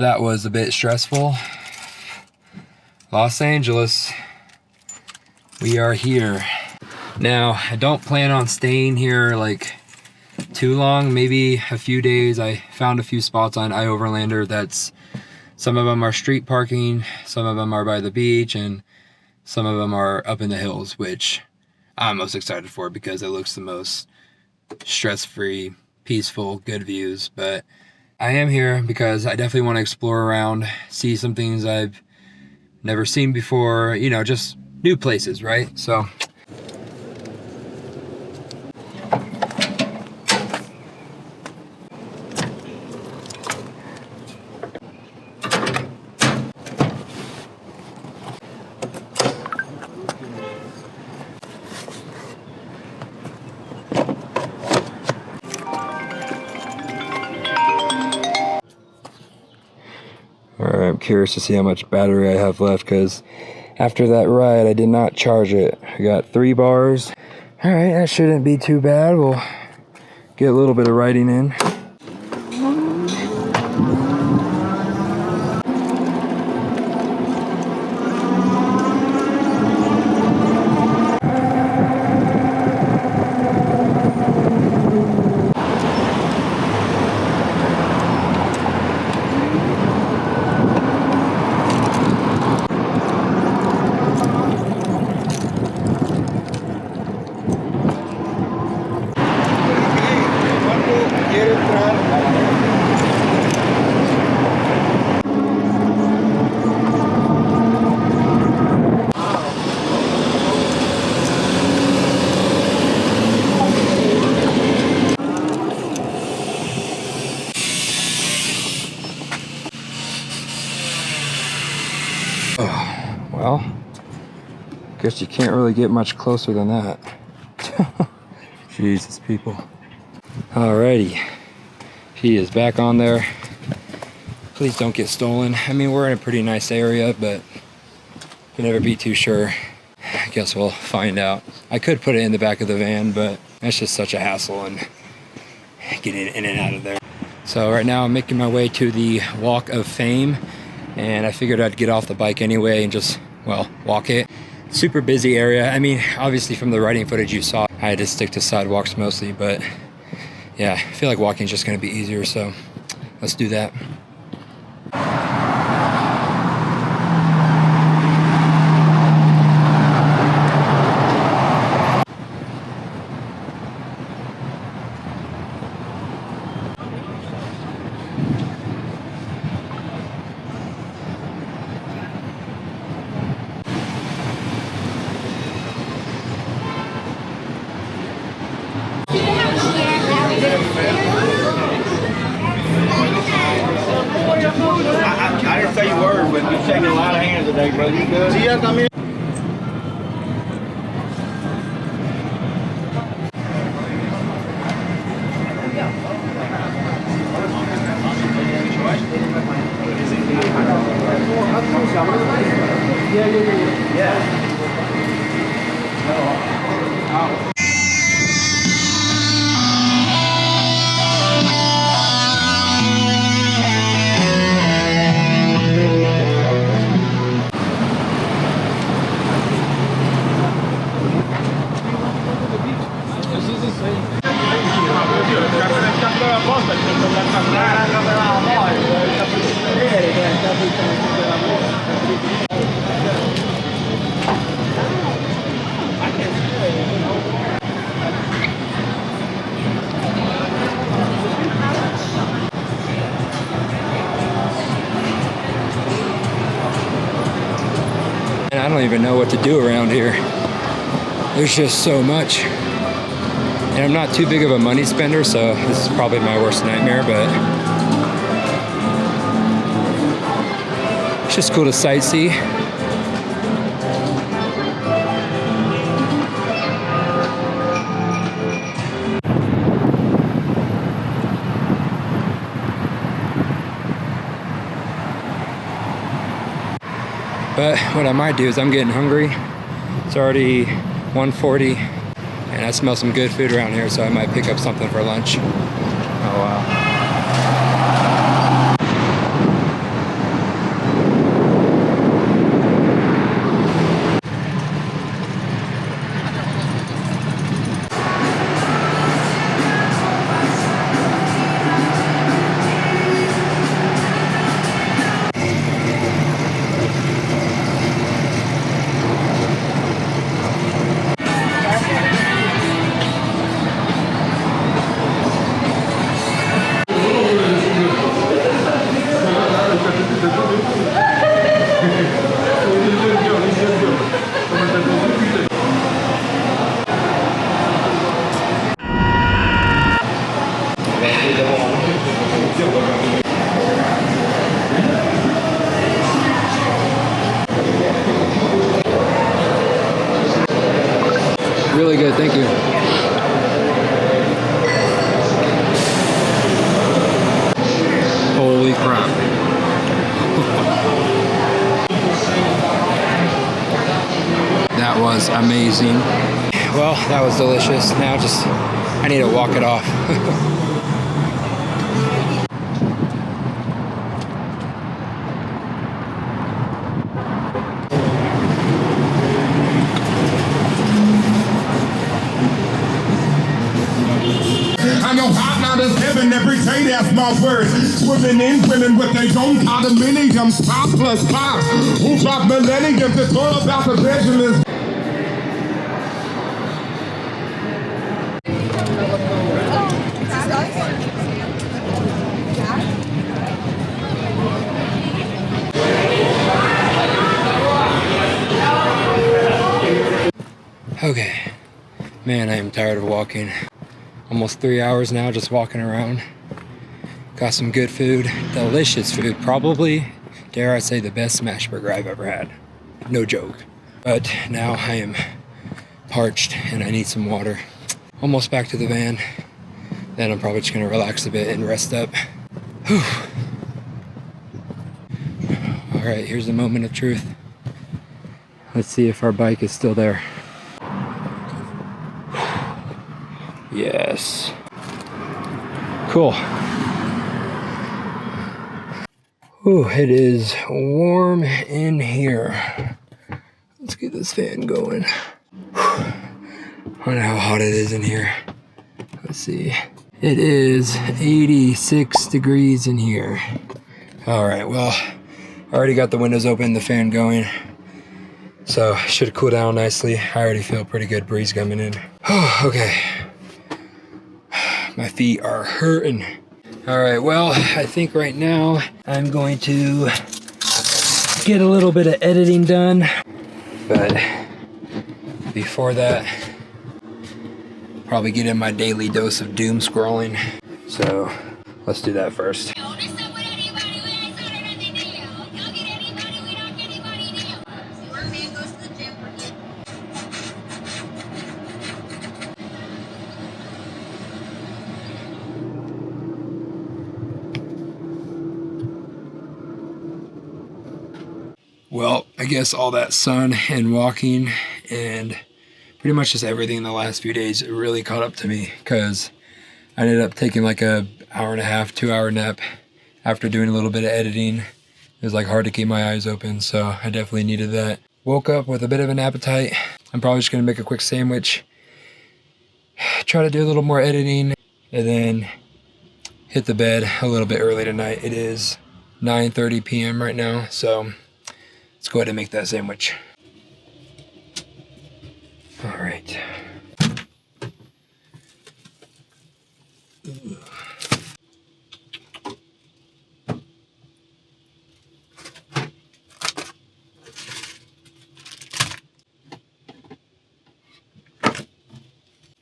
That was a bit stressful. Los Angeles, we are here. Now, I don't plan on staying here like too long, maybe a few days. I found a few spots on iOverlander that's, some of them are street parking, some of them are by the beach, and some of them are up in the hills, which I'm most excited for because it looks the most stress-free, peaceful, good views. But I am here because I definitely want to explore around, see some things I've never seen before, you know, just new places, right? So Alright, I'm curious to see how much battery I have left because after that ride I did not charge it. I got 3 bars. Alright, that shouldn't be too bad. We'll get a little bit of riding in. Oh, well, guess you can't really get much closer than that. Jesus, people. Alrighty, he is back on there. Please don't get stolen. I mean, we're in a pretty nice area, but you can never be too sure. I guess we'll find out. I could put it in the back of the van, but that's just such a hassle and getting in and out of there. So right now I'm making my way to the Walk of Fame, and I figured I'd get off the bike anyway and just, well, walk it. Super busy area. I mean, obviously from the riding footage you saw, I had to stick to sidewalks mostly, but yeah, I feel like walking is just gonna be easier, so let's do that. I didn't say a word, but you're shaking a lot of hands today, bro. You good? See, come here. Yeah. And I don't even know what to do around here. There's just so much. And I'm not too big of a money spender, so this is probably my worst nightmare, but it's just cool to sightsee. But what I might do is I'm getting hungry. It's already 1:40 and I smell some good food around here, so I might pick up something for lunch. Oh wow. really good, thank you. Holy crap. That was amazing. Well, that was delicious. Now I need to walk it off. I know hot now is heaven every day, that's my word. Swimming in women with their own condominiums, pop plus pop. Who got millenniums? It's all about the Benjamins. Okay, man, I am tired of walking. Almost 3 hours now just walking around. Got some good food, delicious food. Probably, dare I say, the best smash burger I've ever had. No joke. But now I am parched and I need some water. Almost back to the van. Then I'm probably just gonna relax a bit and rest up. Whew. All right, here's the moment of truth. Let's see if our bike is still there. Yes. Cool. Ooh, it is warm in here. Let's get this fan going. I wonder how hot it is in here. Let's see. It is 86 degrees in here. All right, well, I already got the windows open, the fan going. So should cool down nicely. I already feel pretty good breeze coming in. Okay. My feet are hurting. All right, well, I think right now I'm going to get a little bit of editing done. But before that, probably get in my daily dose of doom scrolling. So let's do that first. Well, I guess all that sun and walking and pretty much just everything in the last few days really caught up to me, because I ended up taking like a hour and a half, 2 hour nap after doing a little bit of editing. It was like hard to keep my eyes open, so I definitely needed that. Woke up with a bit of an appetite. I'm probably just gonna make a quick sandwich, try to do a little more editing, and then hit the bed a little bit early tonight. It is 9:30 p.m. right now, so let's go ahead and make that sandwich. All right.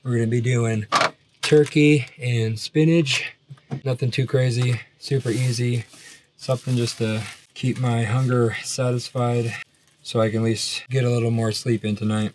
We're gonna be doing turkey and spinach. Nothing too crazy, super easy. Something just to keep my hunger satisfied so I can at least get a little more sleep in tonight.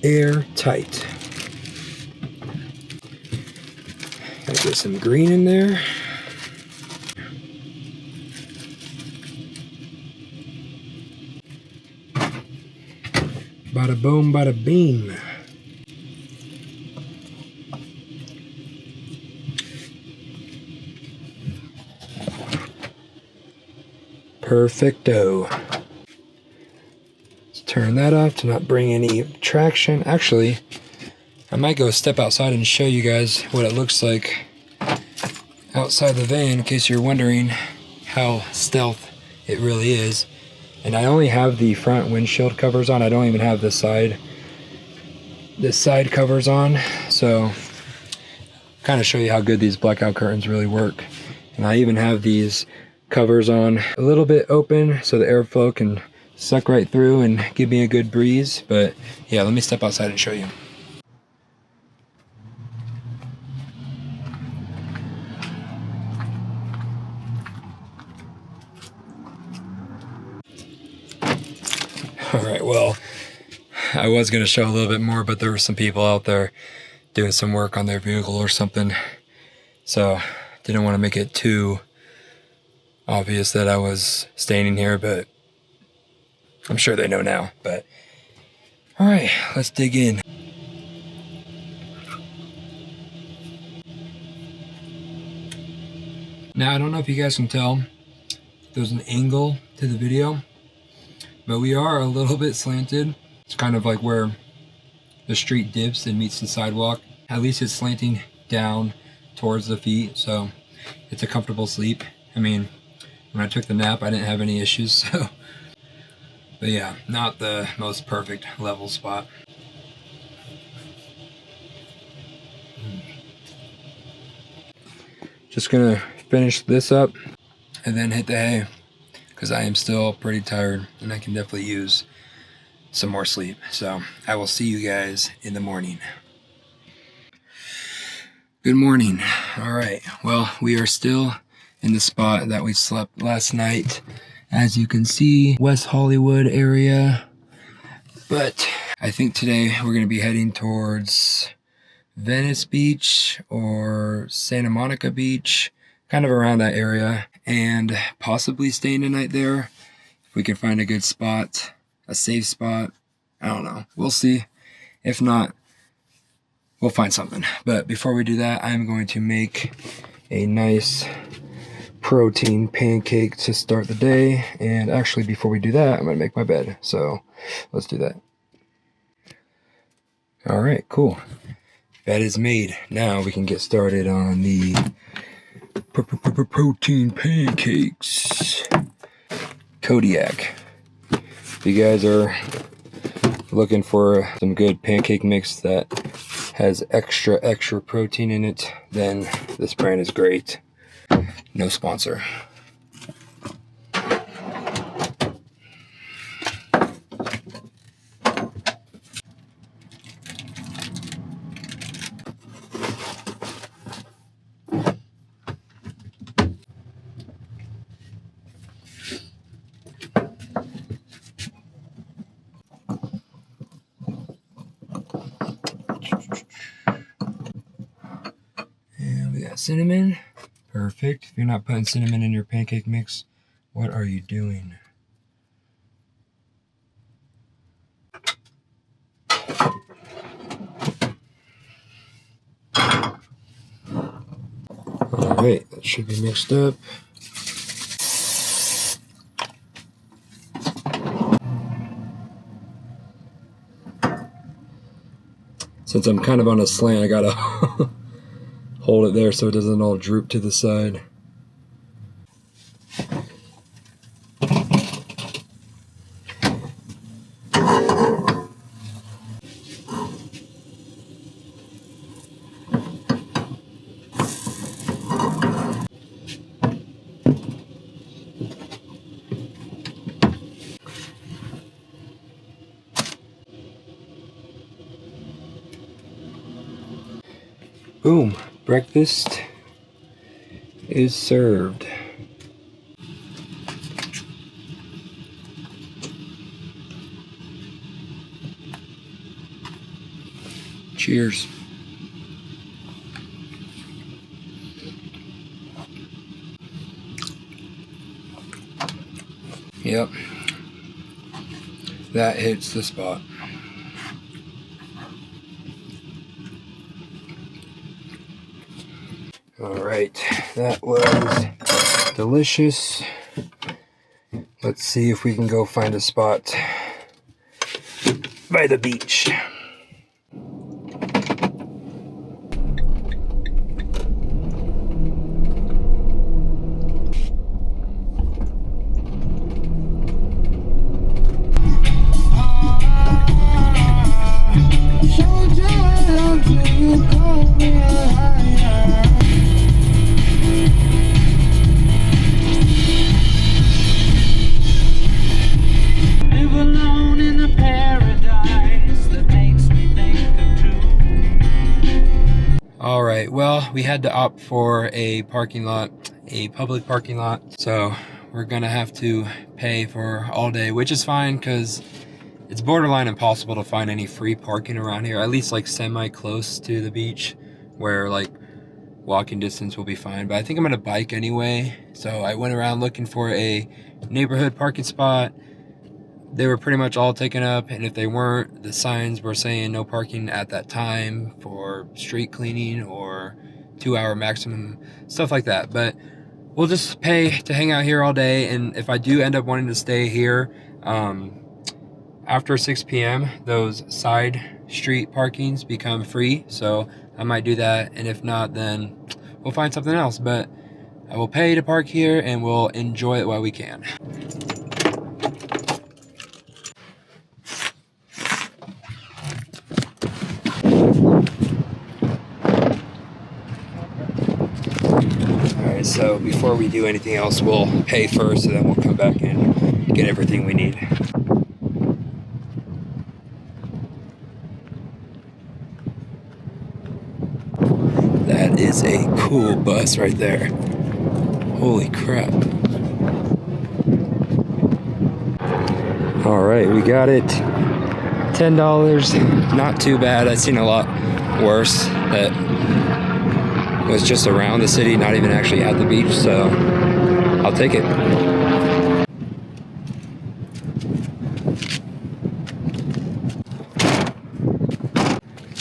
Airtight. Gotta get some green in there. Bada boom, bada beam. Perfecto. Turn that off to not bring any traction. Actually, I might go step outside and show you guys what it looks like outside the van, in case you're wondering how stealth it really is. And I only have the front windshield covers on. I don't even have the side covers on. So kind of show you how good these blackout curtains really work. And I even have these covers on a little bit open so the airflow can suck right through and give me a good breeze. But yeah, let me step outside and show you. All right, well, I was gonna show a little bit more, but there were some people out there doing some work on their vehicle or something. So didn't want to make it too obvious that I was staying in here, but I'm sure they know now. But all right, let's dig in. Now, I don't know if you guys can tell, there's an angle to the video, but we are a little bit slanted. It's kind of like where the street dips and meets the sidewalk. At least it's slanting down towards the feet, so it's a comfortable sleep. I mean, when I took the nap, I didn't have any issues, so. But yeah, not the most perfect level spot. Just gonna finish this up and then hit the hay, because I am still pretty tired and I can definitely use some more sleep. So I will see you guys in the morning. Good morning. All right, well, we are still in the spot that we slept last night. As you can see, West Hollywood area. But I think today we're gonna be heading towards Venice Beach or Santa Monica Beach, kind of around that area, and possibly staying a night there if we can find a good spot, a safe spot. I don't know, we'll see. If not, we'll find something. But before we do that, I'm going to make a nice protein pancake to start the day. And actually, before we do that, I'm gonna make my bed. So let's do that. All right, cool. Bed is made. Now we can get started on the protein pancakes. Kodiak. If you guys are looking for some good pancake mix that has extra protein in it, then this brand is great. No sponsor. And we got cinnamon. Perfect. If you're not putting cinnamon in your pancake mix, what are you doing? All right, that should be mixed up. Since I'm kind of on a slant, I gotta hold it there so it doesn't all droop to the side. Boom, breakfast is served. Cheers. Yep, that hits the spot. All right, that was delicious. Let's see if we can go find a spot by the beach. well, we had to opt for a parking lot, a public parking lot. So we're gonna have to pay for all day, which is fine because it's borderline impossible to find any free parking around here, at least like semi close to the beach where like walking distance will be fine. But I think I'm gonna bike anyway. So I went around looking for a neighborhood parking spot. They were pretty much all taken up, and if they weren't, the signs were saying no parking at that time for street cleaning or 2-hour maximum, stuff like that. But we'll just pay to hang out here all day, and if I do end up wanting to stay here, after 6 p.m., those side street parkings become free, so I might do that, and if not, then we'll find something else. But I will pay to park here, and we'll enjoy it while we can. Alright, so before we do anything else, we'll pay first, and then we'll come back and get everything we need. That is a cool bus right there. Holy crap. Alright, we got it. $10. Not too bad. I've seen a lot worse that was just around the city, not even actually at the beach, so I'll take it.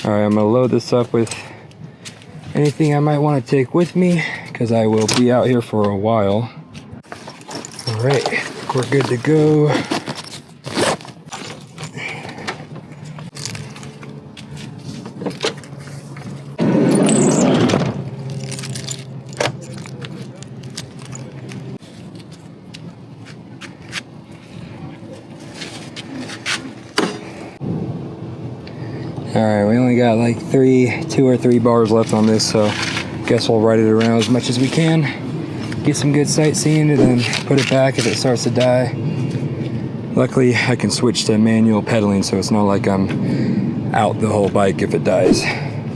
Alright, I'm gonna load this up with anything I might want to take with me, because I will be out here for a while. Alright, we're good to go. Alright, we only got like 2 or 3 bars left on this, so guess we'll ride it around as much as we can. Get some good sightseeing and then put it back if it starts to die. Luckily, I can switch to manual pedaling, so it's not like I'm out the whole bike if it dies.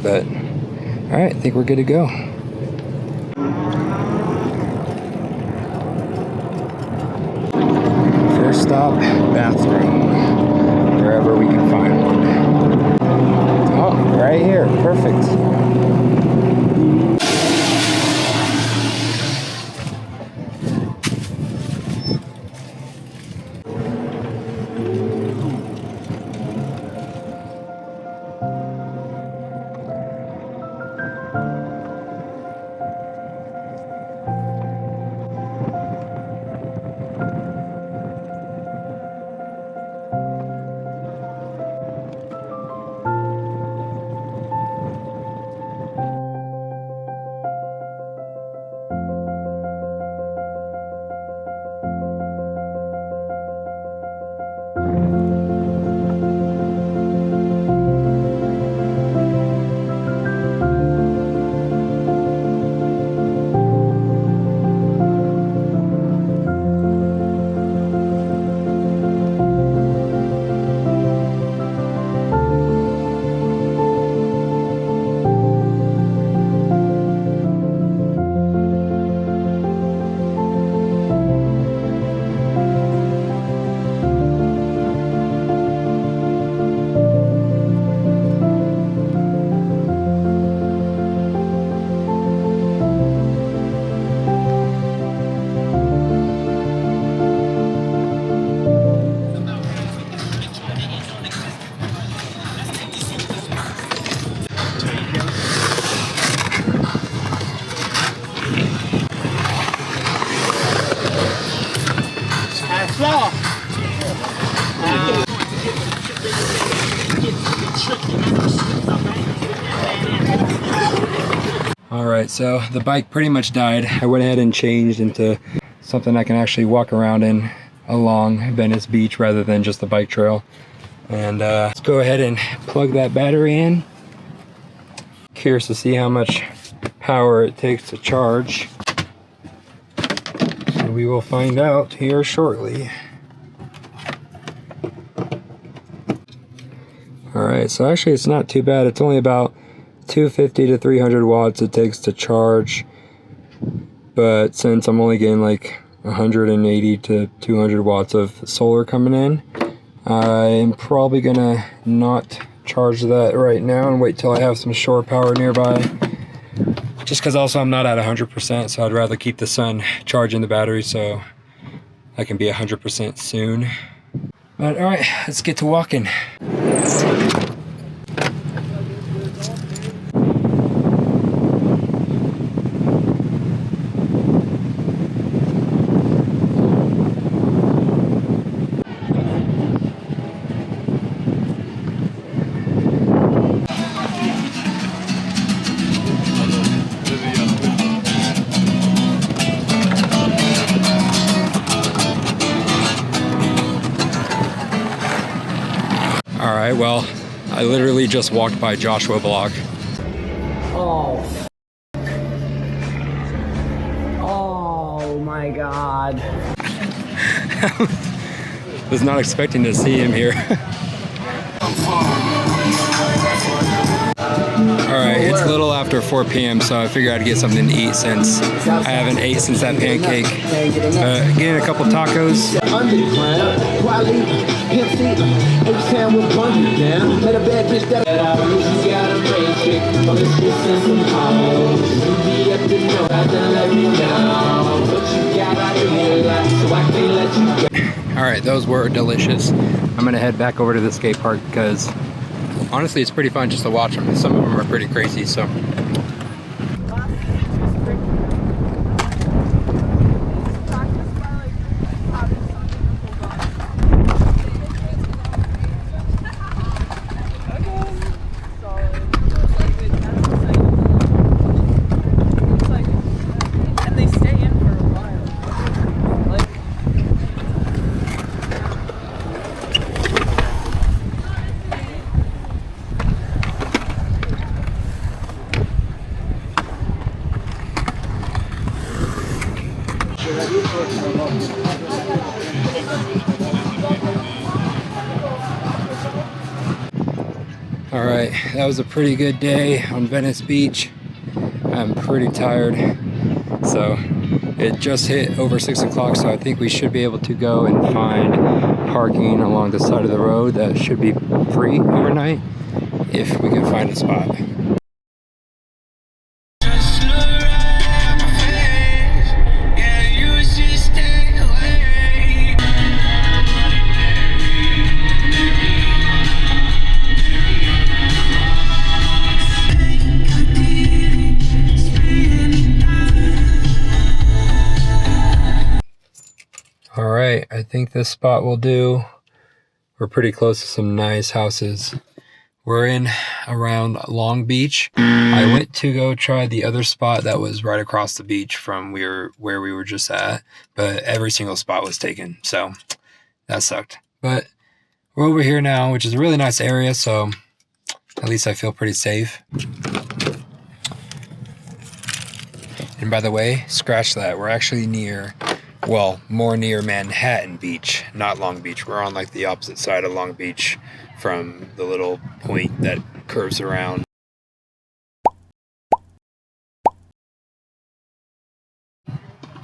But, alright, I think we're good to go. First stop, bathroom. Wherever we can find one. Oh, right here. Perfect. Alright, so the bike pretty much died. I went ahead and changed into something I can actually walk around in along Venice Beach rather than just the bike trail. And let's go ahead and plug that battery in. Curious to see how much power it takes to charge. So we will find out here shortly. Alright, so actually it's not too bad. It's only about 250 to 300 watts it takes to charge, but since I'm only getting like 180 to 200 watts of solar coming in, I'm probably gonna not charge that right now and wait till I have some shore power nearby. Just because also I'm not at 100%, so I'd rather keep the sun charging the battery so I can be 100% soon. But all right, let's get to walking. All right, well, I literally just walked by Joshua Block. Oh, oh my God. Was not expecting to see him here. All right, it's a little after 4 p.m., so I figured I'd get something to eat since I haven't ate since that pancake. Getting a couple tacos. All right, those were delicious. I'm gonna head back over to the skate park because honestly, it's pretty fun just to watch them. Some of them are pretty crazy, so. All right, that was a pretty good day on Venice Beach. I'm pretty tired, so it just hit over 6 o'clock, so I think we should be able to go and find parking along the side of the road that should be free overnight if we can find a spot. All right, I think this spot will do. We're pretty close to some nice houses. We're in around Long Beach. I went to go try the other spot that was right across the beach from where we were just at, but every single spot was taken, so that sucked. But we're over here now, which is a really nice area, so at least I feel pretty safe. And by the way, scratch that. We're actually near, well, more near Manhattan Beach, not Long Beach. We're on like the opposite side of Long Beach from the little point that curves around.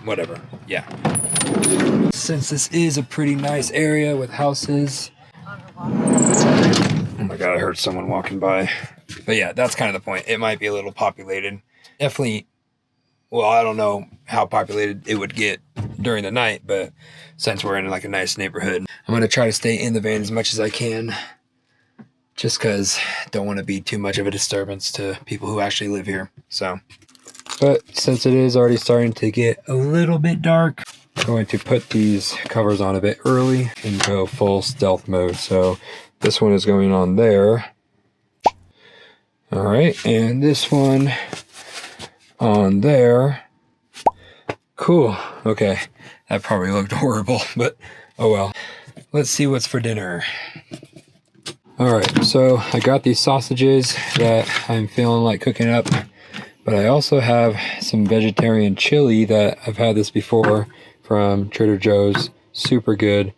Whatever, yeah. Since this is a pretty nice area with houses. Oh my God, I heard someone walking by. But yeah, that's kind of the point. It might be a little populated. Definitely. Well, I don't know how populated it would get during the night, but since we're in like a nice neighborhood, I'm going to try to stay in the van as much as I can, just because I don't want to be too much of a disturbance to people who actually live here. So, but since it is already starting to get a little bit dark, I'm going to put these covers on a bit early and go full stealth mode. So this one is going on there. All right, and this one on there. Cool. Okay, that probably looked horrible, but oh well. Let's see what's for dinner. All right, so I got these sausages that I'm feeling like cooking up, but I also have some vegetarian chili that I've had this before from Trader Joe's. Super good.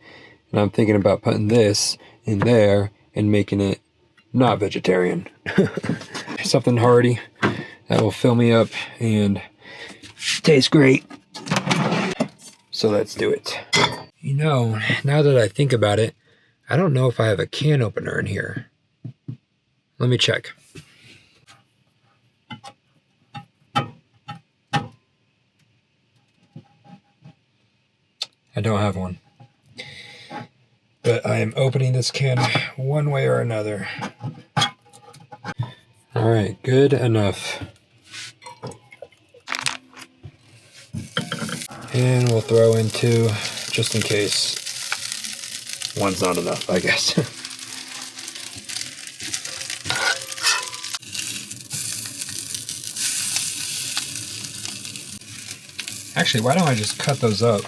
And I'm thinking about putting this in there and making it not vegetarian. Something hearty that will fill me up and taste great. So let's do it. You know, now that I think about it, I don't know if I have a can opener in here. Let me check. I don't have one. But I am opening this can one way or another. All right, good enough. And we'll throw in two, just in case one's not enough, I guess. Actually, why don't I just cut those up?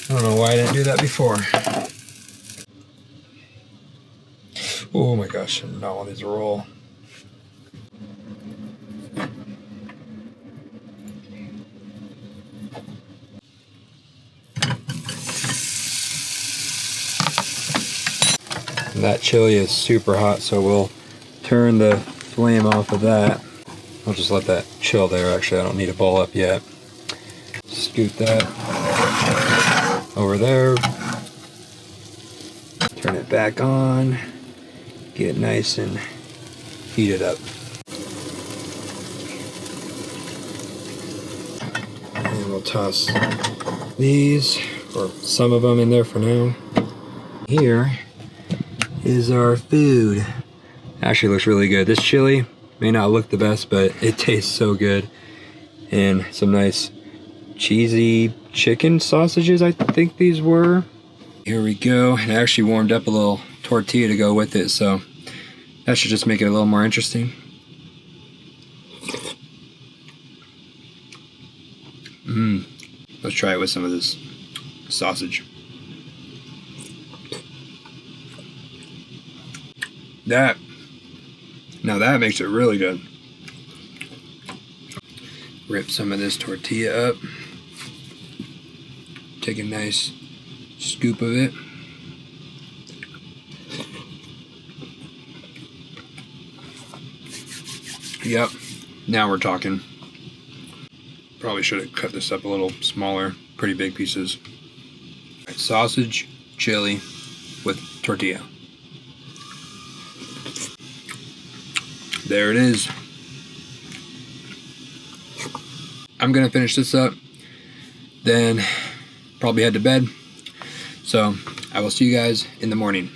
I don't know why I didn't do that before. Oh my gosh, I don't want these to roll. And that chili is super hot, so we'll turn the flame off of that. I'll just let that chill there. Actually, I don't need to boil up yet. Scoot that over there. Turn it back on. Get it nice and heat it up. And we'll toss these, or some of them, in there for now. Here is our food. Actually looks really good. This chili may not look the best, but it tastes so good. And some nice cheesy chicken sausages, I think these were. Here we go. And I actually warmed up a little tortilla to go with it, so that should just make it a little more interesting. Let's try it with some of this sausage. Now that makes it really good. Rip some of this tortilla up. Take a nice scoop of it. Yep, now we're talking. Probably should have cut this up a little smaller, pretty big pieces. Right, sausage, chili with tortilla. There it is. I'm gonna finish this up, then probably head to bed. So I will see you guys in the morning.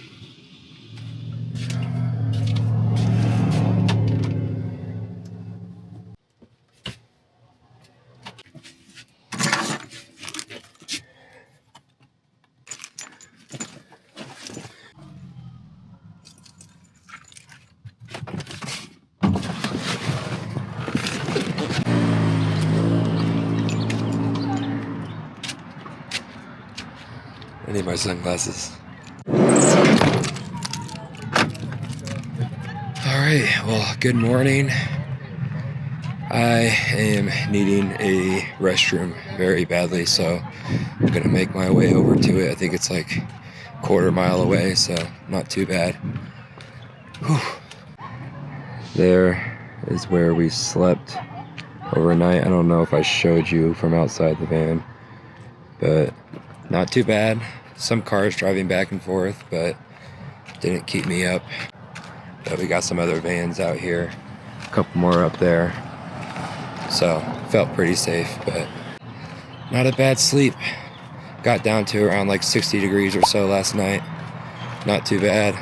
I need my sunglasses. Alright, well, good morning. I am needing a restroom very badly, so I'm gonna make my way over to it. I think it's like a quarter-mile away, so not too bad. Whew. There is where we slept overnight. I don't know if I showed you from outside the van, but not too bad. Some cars driving back and forth, but didn't keep me up. But we got some other vans out here, a couple more up there. So felt pretty safe, but not a bad sleep. Got down to around like 60 degrees or so last night. Not too bad.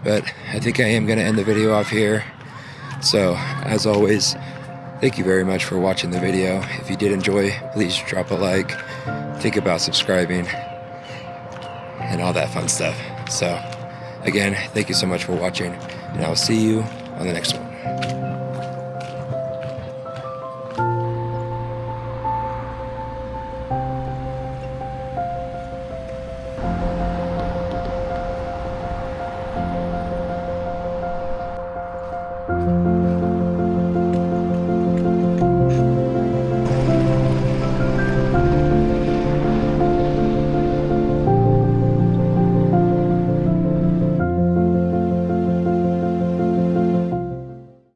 But I think I am gonna end the video off here. So as always, thank you very much for watching the video. If you did enjoy, please drop a like, think about subscribing, and all that fun stuff. So, again, thank you so much for watching, and I'll see you on the next one.